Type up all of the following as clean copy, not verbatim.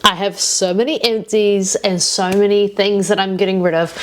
I have so many empties and so many things that I'm getting rid of.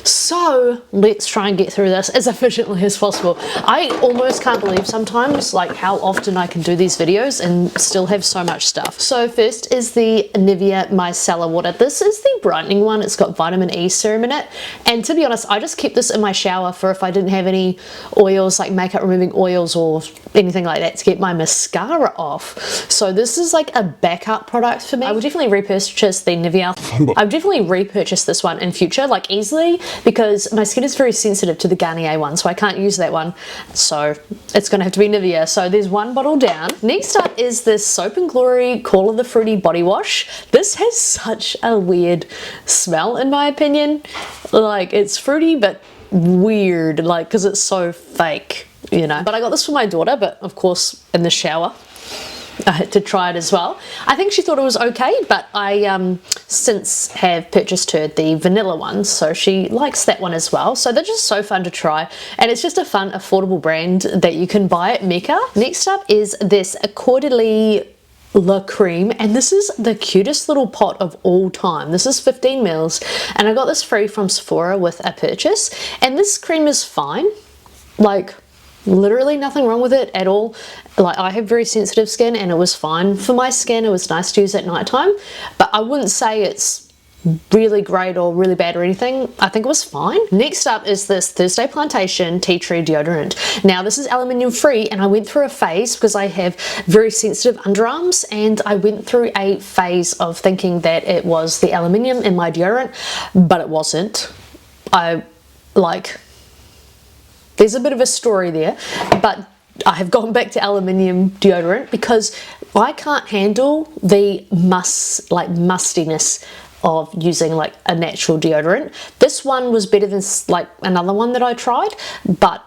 So let's try and get through this as efficiently as possible. I almost can't believe sometimes like how often I can do these videos and still have so much stuff. So first is the Nivea Micellar Water. This is the brightening one. It's got vitamin E serum in it. And to be honest, I just kept this in my shower for if I didn't have any oils, like makeup removing oils or anything like that, to get my mascara off. So this is like a backup product for me. I would definitely repurchase the Nivea. I would definitely repurchase this one in future, like easily, because my skin is very sensitive to the Garnier one, so I can't use that one, so it's gonna have to be Nivea. So there's one bottle down. Next up is this Soap and Glory Call of the Fruity body wash. This has such a weird smell in my opinion. Like, it's fruity but weird, like, because it's so fake, you know. But I got this for my daughter, but of course in the shower I had to try it as well. I think she thought it was okay, but I since have purchased her the vanilla one, so she likes that one as well. So they're just so fun to try, and it's just a fun, affordable brand that you can buy at Mecca. Next up is this Cordially La Creme, and this is the cutest little pot of all time. This is 15 mils, and I got this free from Sephora with a purchase, and this cream is fine. Like, literally nothing wrong with it at all. Like, I have very sensitive skin and it was fine for my skin. It was nice to use at night time, but I wouldn't say it's really great or really bad or anything. I think it was fine. Next up is this Thursday Plantation Tea Tree deodorant. Now this is aluminium free, and I went through a phase because I have very sensitive underarms, and I went through a phase of thinking that it was the aluminium in my deodorant, but it wasn't. There's a bit of a story there, but I have gone back to aluminium deodorant because I can't handle the mustiness of using like a natural deodorant. This one was better than like another one that I tried, but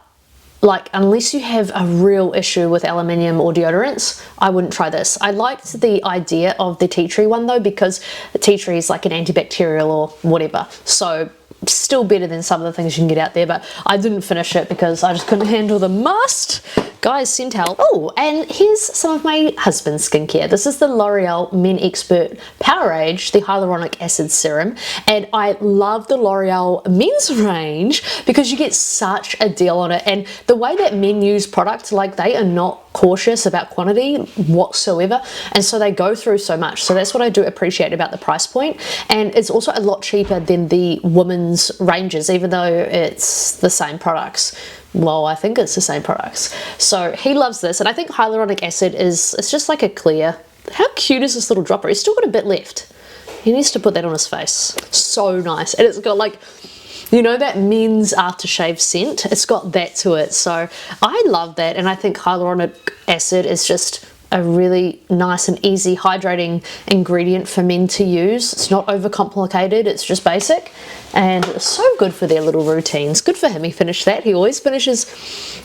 like, unless you have a real issue with aluminium or deodorants, I wouldn't try this. I liked the idea of the tea tree one though, because the tea tree is like an antibacterial or whatever, so still better than some of the things you can get out there, but I didn't finish it because I just couldn't handle the must. Guys, Centel. Oh, and here's some of my husband's skincare. This is the L'Oreal Men Expert Powerage, the hyaluronic acid serum, and I love the L'Oreal men's range because you get such a deal on it, and the way that men use products, like, they are not cautious about quantity whatsoever, and so they go through so much. So that's what I do appreciate about the price point, and it's also a lot cheaper than the women's ranges, even though it's the same products. Well, I think it's the same products. So he loves this, and I think hyaluronic acid it's just like a clear. How cute is this little dropper? He's still got a bit left. He needs to put that on his face. So nice. And it's got, like, you know, that men's aftershave scent? It's got that to it. So I love that, and I think hyaluronic acid is just a really nice and easy hydrating ingredient for men to use. It's not overcomplicated, it's just basic, and it's so good for their little routines. Good for him, he finished that. He always finishes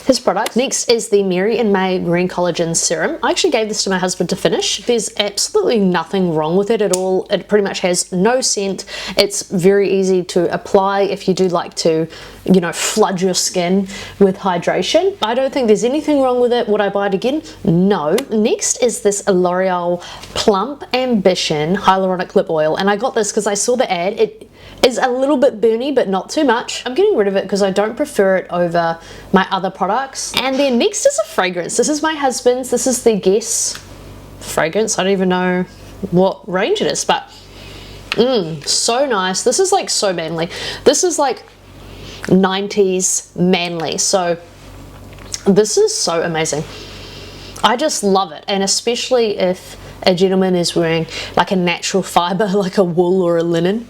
his product. Next is the Mary and May Green Collagen Serum. I actually gave this to my husband to finish. There's absolutely nothing wrong with it at all. It pretty much has no scent. It's very easy to apply if you do like to, you know, flood your skin with hydration. I don't think there's anything wrong with it. Would I buy it again? No. Next is this L'Oreal Plump Ambition Hyaluronic Lip Oil, and I got this because I saw the ad. It is a little bit burny, but not too much. I'm getting rid of it because I don't prefer it over my other products. And then next is a fragrance. This is my husband's. This is the Guess fragrance. I don't even know what range it is, but so nice. This is like so manly. This is like 90s manly, so this is so amazing. I just love it, and especially if a gentleman is wearing like a natural fiber, like a wool or a linen.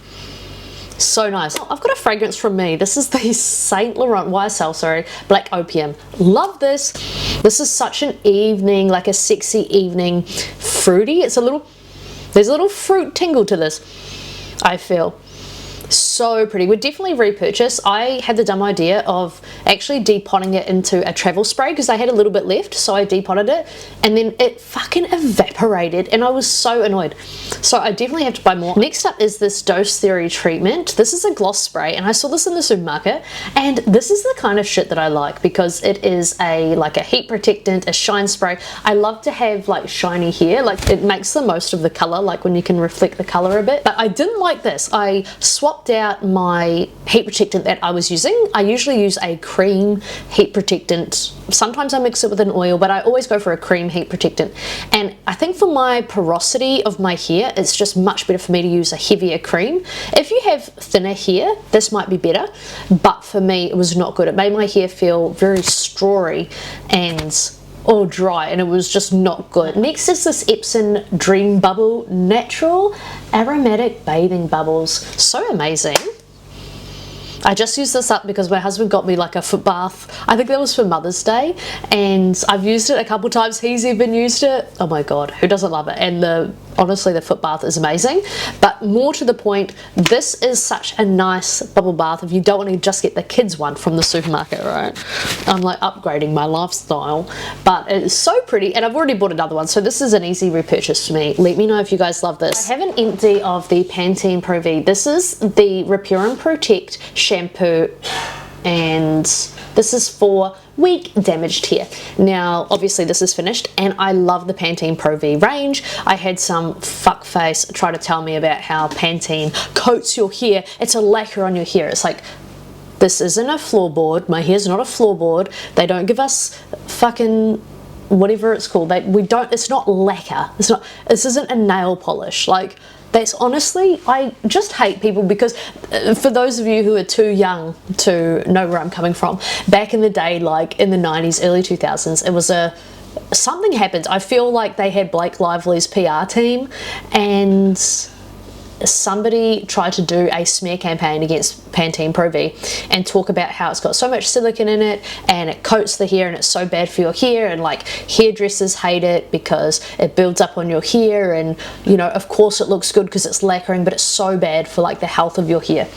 So nice. Oh, I've got a fragrance from me. This is the Saint Laurent YSL, Black Opium. Love this. This is such an evening, like a sexy evening fruity. There's a little fruit tingle to this, I feel. So so pretty. Would definitely repurchase. I had the dumb idea of actually depotting it into a travel spray because I had a little bit left, so I depotted it and then it fucking evaporated and I was so annoyed. So I definitely have to buy more. Next up is this Dose Theory treatment. This is a gloss spray and I saw this in the supermarket, and this is the kind of shit that I like because it is like a heat protectant, a shine spray. I love to have like shiny hair, like it makes the most of the color, like when you can reflect the color a bit. But I didn't like this. I swapped out my heat protectant that I was using. I usually use a cream heat protectant. Sometimes I mix it with an oil, but I always go for a cream heat protectant. And I think for my porosity of my hair, it's just much better for me to use a heavier cream. If you have thinner hair, this might be better, but for me it was not good. It made my hair feel very strawy and all dry, and it was just not good. Next is this Epsom Dream Bubble Natural Aromatic Bathing Bubbles. So amazing. I just used this up because my husband got me like a foot bath. I think that was for Mother's Day, and I've used it a couple times. He's even used it. Oh my god, who doesn't love it? And honestly, the foot bath is amazing. But more to the point, this is such a nice bubble bath if you don't want to just get the kids one from the supermarket, right? I'm like upgrading my lifestyle, but it's so pretty, and I've already bought another one, so this is an easy repurchase for me. Let me know if you guys love this. I have an empty of the Pantene Pro V. This is the Repair and Protect shampoo, and this is for weak damaged hair. Now obviously this is finished, and I love the Pantene Pro V range. I had some fuckface try to tell me about how Pantene coats your hair. It's a lacquer on your hair. It's like, this isn't a floorboard. My hair's not a floorboard. They don't give us fucking whatever it's called. It's not lacquer. This isn't a nail polish. Like, that's honestly, I just hate people because for those of you who are too young to know where I'm coming from, back in the day, like in the 90s, early 2000s, it was something happened. I feel like they had Blake Lively's PR team, and somebody tried to do a smear campaign against Pantene Pro V and talk about how it's got so much silicone in it and it coats the hair and it's so bad for your hair, and like hairdressers hate it because it builds up on your hair, and you know, of course it looks good because it's lacquering, but it's so bad for like the health of your hair.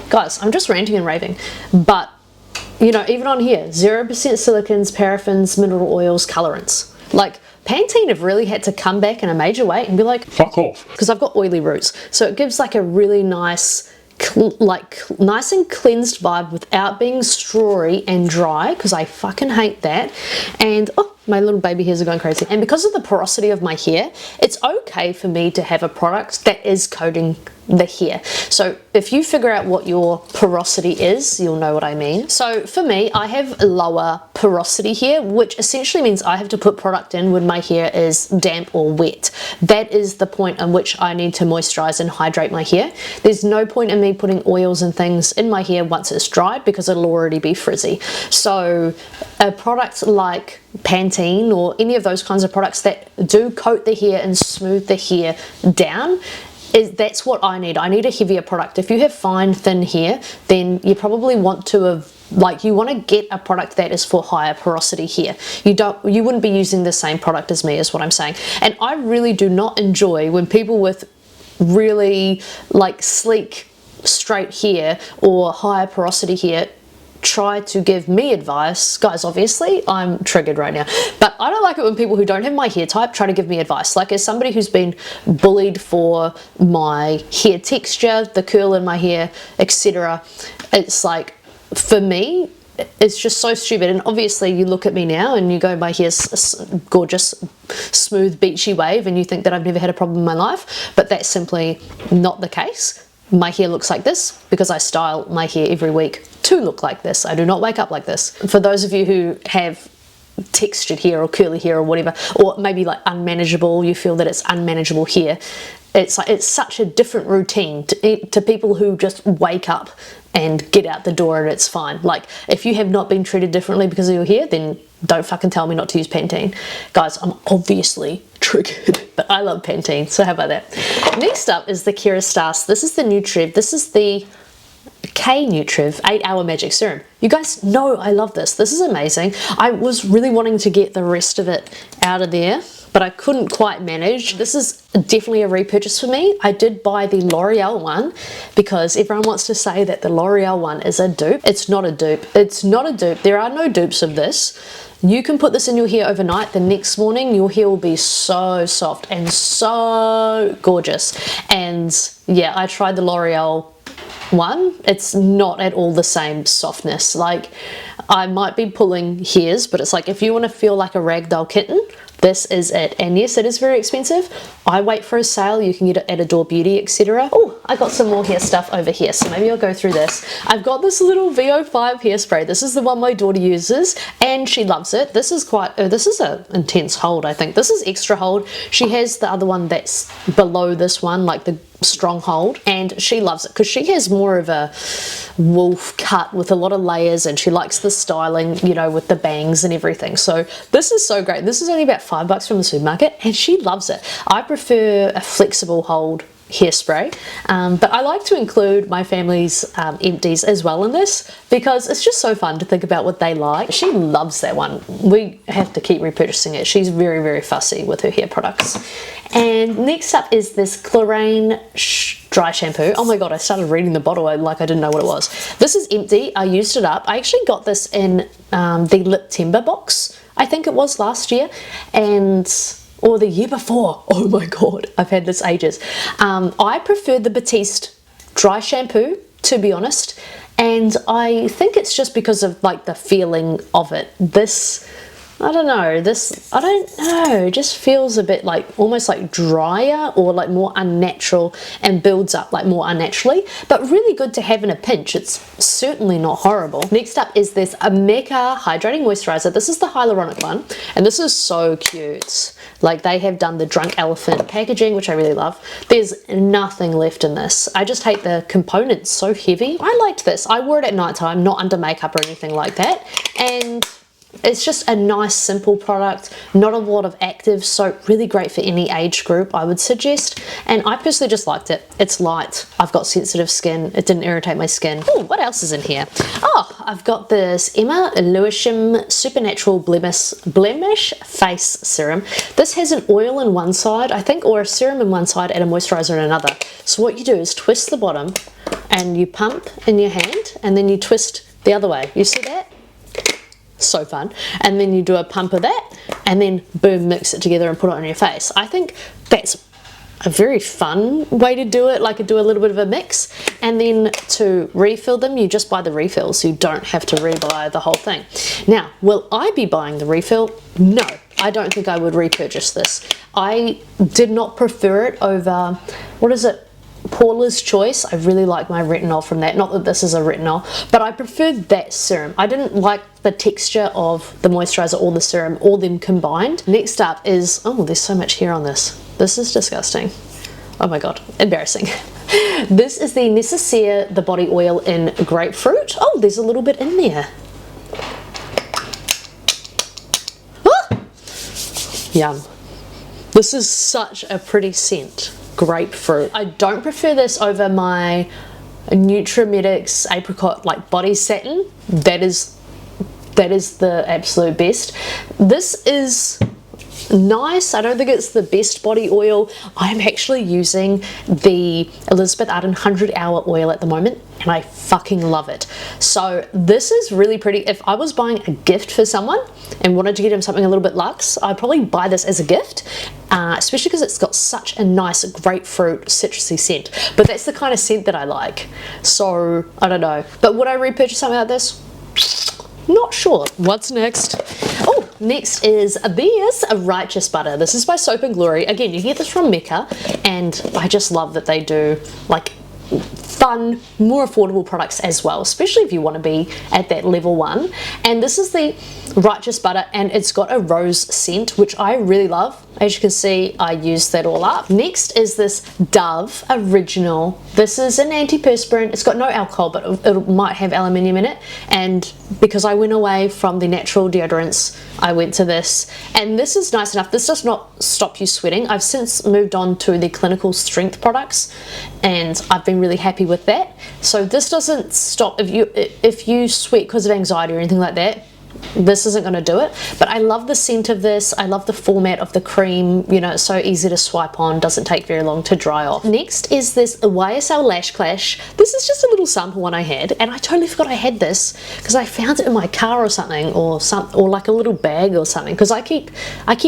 Guys, I'm just ranting and raving, but you know, even on here, 0% silicones, paraffins, mineral oils, colorants. Like, Pantene have really had to come back in a major way and be like, fuck off, because I've got oily roots, so it gives like a really nice nice and cleansed vibe without being strawy and dry, because I fucking hate that. And oh, my little baby hairs are going crazy. And because of the porosity of my hair, it's okay for me to have a product that is coating the hair. So if you figure out what your porosity is, you'll know what I mean. So for me, I have lower porosity hair, which essentially means I have to put product in when my hair is damp or wet. That is the point in which I need to moisturize and hydrate my hair. There's no point in me putting oils and things in my hair once it's dried, because it'll already be frizzy. So a product like Pantene or any of those kinds of products that do coat the hair and smooth the hair down, that's what I need. I need a heavier product. If you have fine, thin hair, then you probably want to have, like, you want to get a product that is for higher porosity hair. You wouldn't be using the same product as me, is what I'm saying. And I really do not enjoy when people with really like sleek, straight hair or higher porosity hair try to give me advice. Guys, obviously I'm triggered right now, but I don't like it when people who don't have my hair type try to give me advice. Like, as somebody who's been bullied for my hair texture, the curl in my hair, etc., it's like, for me, it's just so stupid. And obviously you look at me now and you go, my hair's gorgeous, smooth, beachy wave, and you think that I've never had a problem in my life, but that's simply not the case. My hair looks like this because I style my hair every week to look like this. I do not wake up like this. For those of you who have textured hair or curly hair or whatever, or maybe like unmanageable, you feel that it's unmanageable hair, it's like, it's such a different routine to people who just wake up and get out the door and it's fine. Like, if you have not been treated differently because of your hair, then don't fucking tell me not to use Pantene. Guys, I'm obviously triggered, but I love Pantene, so how about that? Next up is the Kerastase. This is the Nutriv. This is the K-Nutriv 8-Hour Magic Serum. You guys know I love this. This is amazing. I was really wanting to get the rest of it out of there, but I couldn't quite manage. This is definitely a repurchase for me. I did buy the L'Oreal one because everyone wants to say that the L'Oreal one is a dupe. It's not a dupe. It's not a dupe. There are no dupes of this. You can put this in your hair overnight. The next morning, your hair will be so soft and so gorgeous. And yeah, I tried the L'Oreal one. It's not at all the same softness. Like, I might be pulling hairs, but it's like if you want to feel like a ragdoll kitten, this is it. And yes, it is very expensive. I wait for a sale. You can get it at Adore Beauty, etc. Oh, I got some more hair stuff over here, so maybe I'll go through this. I've got this little VO5 hairspray. This is the one my daughter uses and she loves it. This is quite, this is an intense hold, I think. This is extra hold. She has the other one that's below this one, like the strong hold, and she loves it because she has more of a wolf cut with a lot of layers, and she likes the styling, you know, with the bangs and everything. So this is so great. This is only about $5 from the supermarket and she loves it. I prefer a flexible hold hairspray, but I like to include my family's empties as well in this because it's just so fun to think about what they like. She loves that one. We have to keep repurchasing it. She's very, very fussy with her hair products. And next up is this Clarine dry shampoo. Oh my god, I started reading the bottle like I didn't know what it was. This is empty. I used it up. I actually got this in the Lip Timber box, I think it was last year, or the year before. Oh my god, I've had this ages. I prefer the Batiste dry shampoo, to be honest, and I think it's just because of like the feeling of it. This, I don't know, it just feels a bit like almost like drier or like more unnatural and builds up like more unnaturally, but really good to have in a pinch. It's certainly not horrible. Next up is this Mecca Hydrating Moisturizer. This is the hyaluronic one, and this is so cute. Like, they have done the Drunk Elephant packaging, which I really love. There's nothing left in this. I just hate the components, so heavy. I liked this. I wore it at night time, not under makeup or anything like that, and it's just a nice simple product, not a lot of actives, so really great for any age group, I would suggest. And I personally just liked it. It's light. I've got sensitive skin. It didn't irritate my skin. Oh, what else is in here? Oh, I've got this Emma Lewisham Supernatural Blemish Face Serum. This has an oil in one side, I think, or a serum in one side and a moisturizer in another. So what you do is twist the bottom and you pump in your hand and then you twist the other way. You see that? So fun. And then you do a pump of that and then boom, mix it together and put it on your face. I think that's a very fun way to do it, like do a little bit of a mix. And then to refill them, you just buy the refill, so you don't have to rebuy the whole thing. Now, will I be buying the refill? No, I don't think I would repurchase this. I did not prefer it over, what is it? Paula's Choice. I really like my retinol from that. Not that this is a retinol, but I preferred that serum. I didn't like the texture of the moisturizer or the serum, all them combined. Next up is, oh, there's so much hair on this. This is disgusting. Oh my god, embarrassing. This is the Necessaire the body oil in grapefruit. Oh, there's a little bit in there. Ah! Yum. This is such a pretty scent. Grapefruit. I don't prefer this over my Nutrimedics apricot like body satin. That is the absolute best. This is nice. I don't think it's the best body oil. I'm actually using the Elizabeth Arden 100 Hour oil at the moment and I fucking love it. So this is really pretty. If I was buying a gift for someone and wanted to get him something a little bit luxe, I'd probably buy this as a gift, especially because it's got such a nice grapefruit citrusy scent. But that's the kind of scent that I like. So I don't know. But would I repurchase something like this? Not sure. What's next? Oh, next is this Righteous Butter. This is by Soap and Glory. Again, you get this from Mecca, and I just love that they do like fun, more affordable products as well, especially if you want to be at that level 1. And this is the Righteous Butter, and it's got a rose scent, which I really love. As you can see, I used that all up. Next is this Dove Original. This is an antiperspirant. It's got no alcohol, but it might have aluminium in it. And because I went away from the natural deodorants, I went to this. And this is nice enough. This does not stop you sweating. I've since moved on to the Clinical Strength products, and I've been really happy with that. So this doesn't stop if you sweat because of anxiety or anything like that. this isn't going to do it. But I love the scent of this. I love the format of the cream. You know, it's so easy to swipe on, doesn't take very long to dry off. Next is this YSL Lash Clash. This is just a little sample one I had, and I totally forgot I had this because I found it in my car or something, or like a little bag or something, because I keep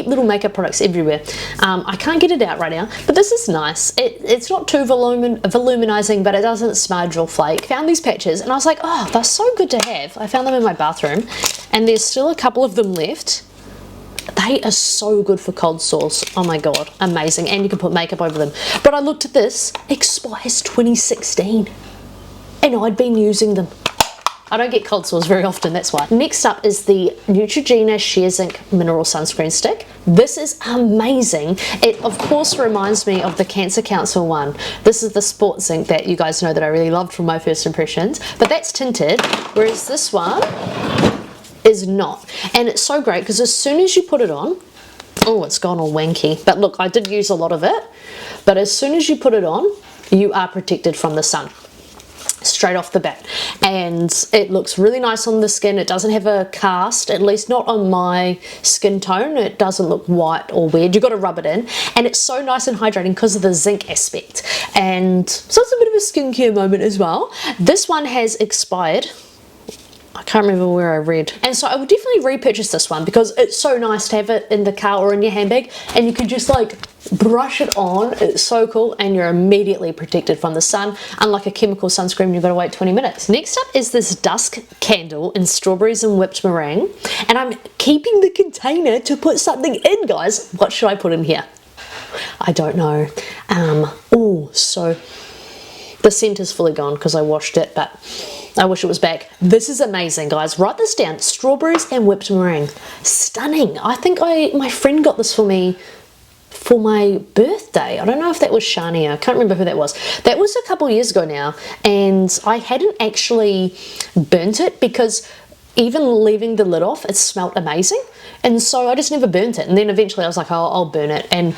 little makeup products everywhere. I can't get it out right now, but this is nice. It's not too voluminizing, but it doesn't smudge or flake. Found these patches and I was like, oh, they're so good to have. I found them in my bathroom, and there's still a couple of them left. They are so good for cold sores. Oh my god, amazing. And you can put makeup over them. But I looked at this, expires 2016, and I'd been using them. I don't get cold sores very often, that's why. Next up is the Neutrogena Sheer Zinc Mineral Sunscreen Stick. This is amazing. It of course reminds me of the Cancer Council one. This is the Sport Zinc that you guys know that I really loved from my first impressions, but that's tinted, whereas this one is not. And it's so great because as soon as you put it on, oh, it's gone all wanky. But look, I did use a lot of it, but as soon as you put it on, you are protected from the sun straight off the bat, and it looks really nice on the skin. It doesn't have a cast, at least not on my skin tone. It doesn't look white or weird. You've got to rub it in, and it's so nice and hydrating because of the zinc aspect, and so it's a bit of a skincare moment as well. This one has expired. I can't remember where I read. And so I would definitely repurchase this one because it's so nice to have it in the car or in your handbag, and you can just like brush it on. It's so cool, and you're immediately protected from the sun. Unlike a chemical sunscreen, you've got to wait 20 minutes. Next up is this dusk candle in strawberries and whipped meringue, and I'm keeping the container to put something in, guys. What should I put in here? I don't know. Oh, so the scent is fully gone because I washed it, but I wish it was back. This is amazing, guys. Write this down. Strawberries and whipped meringue. Stunning. I think my friend got this for me for my birthday. I don't know if that was Shania. I can't remember who that was. That was a couple years ago now, and I hadn't actually burnt it because even leaving the lid off, it smelled amazing, and so I just never burnt it. And then eventually I was like, oh, I'll burn it, and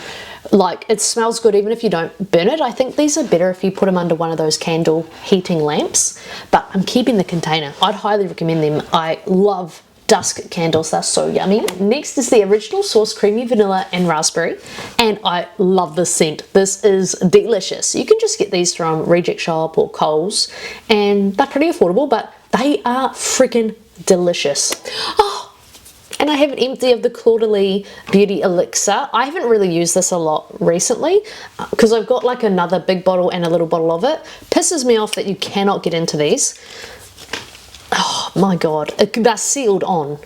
like it smells good even if you don't burn it. I think these are better if you put them under one of those candle heating lamps, but I'm keeping the container. I'd highly recommend them. I love dusk candles, they're so yummy. Next is the Original Source Creamy Vanilla and Raspberry, and I love this scent. This is delicious. You can just get these from Reject Shop or Kohl's, and they're pretty affordable, but they are freaking delicious. Oh, and I have an empty of the Claudely Beauty Elixir. I haven't really used this a lot recently because I've got like another big bottle and a little bottle of it. Pisses me off that you cannot get into these. Oh my god, they're sealed on.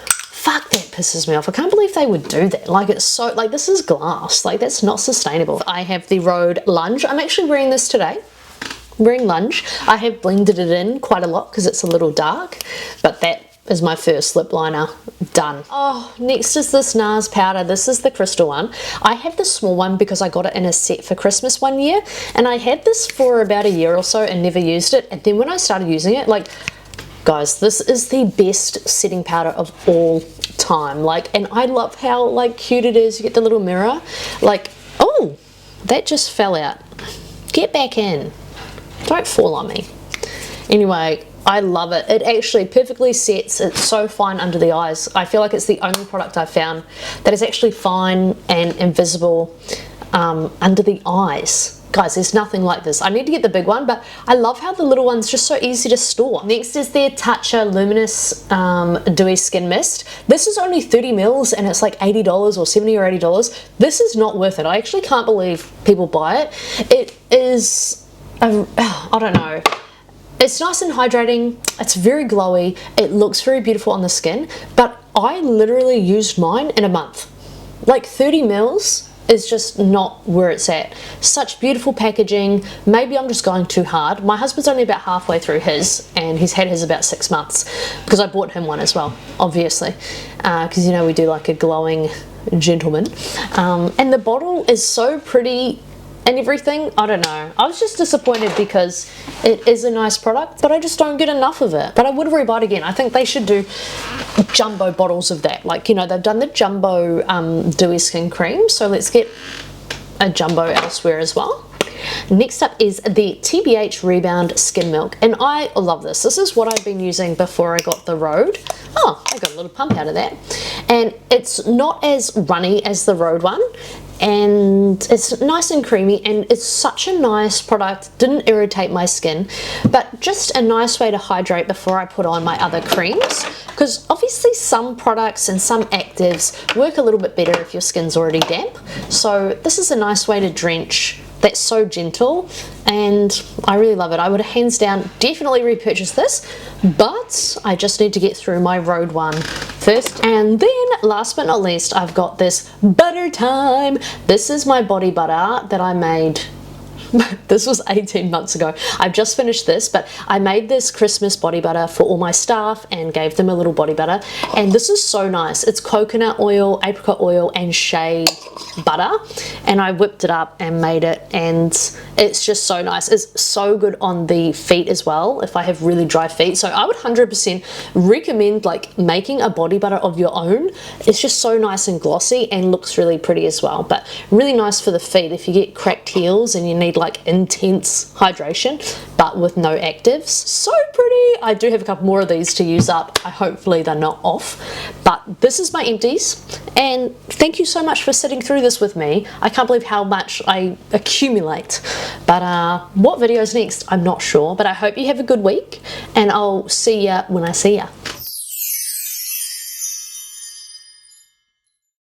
Fuck, that pisses me off. I can't believe they would do that. Like, it's so, like, this is glass. Like, that's not sustainable. I have the Rhode Lunge. I'm actually wearing this today. I'm wearing Lunge. I have blended it in quite a lot because it's a little dark, but that is my first lip liner done. Oh, next is this NARS powder. This is the crystal one. I have the small one because I got it in a set for Christmas one year, and I had this for about a year or so and never used it. And then when I started using it, like, guys, this is the best setting powder of all time. Like, and I love how like cute it is. You get the little mirror. Like, oh, that just fell out. Get back in. Don't fall on me. Anyway, I love it. It actually perfectly sets. It's so fine under the eyes. I feel like it's the only product I've found that is actually fine and invisible under the eyes. Guys, there's nothing like this. I need to get the big one, but I love how the little one's just so easy to store. Next is their Tatcha Luminous Dewy Skin Mist. This is only 30 mils and it's like $80 or $70 or $80. This is not worth it. I actually can't believe people buy it. It is, I don't know. It's nice and hydrating. It's very glowy. It looks very beautiful on the skin, but I literally used mine in a month. Like 30 mils is just not where it's at. Such beautiful packaging. Maybe I'm just going too hard. My husband's only about halfway through his, and he's had his about 6 months because I bought him one as well, obviously, because you know we do like a glowing gentleman. And the bottle is so pretty and everything. I don't know. I was just disappointed because it is a nice product, but I just don't get enough of it. But I would rebuy it again. I think they should do jumbo bottles of that. Like, you know, they've done the jumbo dewy skin cream, so let's get a jumbo elsewhere as well. Next up is the TBH Rebound Skin Milk, and I love this. This is what I've been using before I got the Rhode. Oh, I got a little pump out of that. And it's not as runny as the Rhode one, and it's nice and creamy, and it's such a nice product. Didn't irritate my skin, but just a nice way to hydrate before I put on my other creams, because obviously some products and some actives work a little bit better if your skin's already damp. So this is a nice way to drench that's so gentle, and I really love it. I would hands down definitely repurchase this, but I just need to get through my Rhode one first. And then last but not least, I've got this butter time. This is my body butter that I made. This was 18 months ago. I've just finished this, but I made this Christmas body butter for all my staff and gave them a little body butter, and this is so nice. It's coconut oil, apricot oil, and shea butter, and I whipped it up and made it, and it's just so nice. It's so good on the feet as well if I have really dry feet. So I would 100% recommend like making a body butter of your own. It's just so nice and glossy and looks really pretty as well, but really nice for the feet if you get cracked heels and you need like intense hydration but with no actives. So pretty. I do have a couple more of these to use up. Hopefully they're not off, but this is my empties, and thank you so much for sitting through this with me. I can't believe how much I accumulate, but what video's next I'm not sure, but I hope you have a good week, and I'll see ya when I see ya.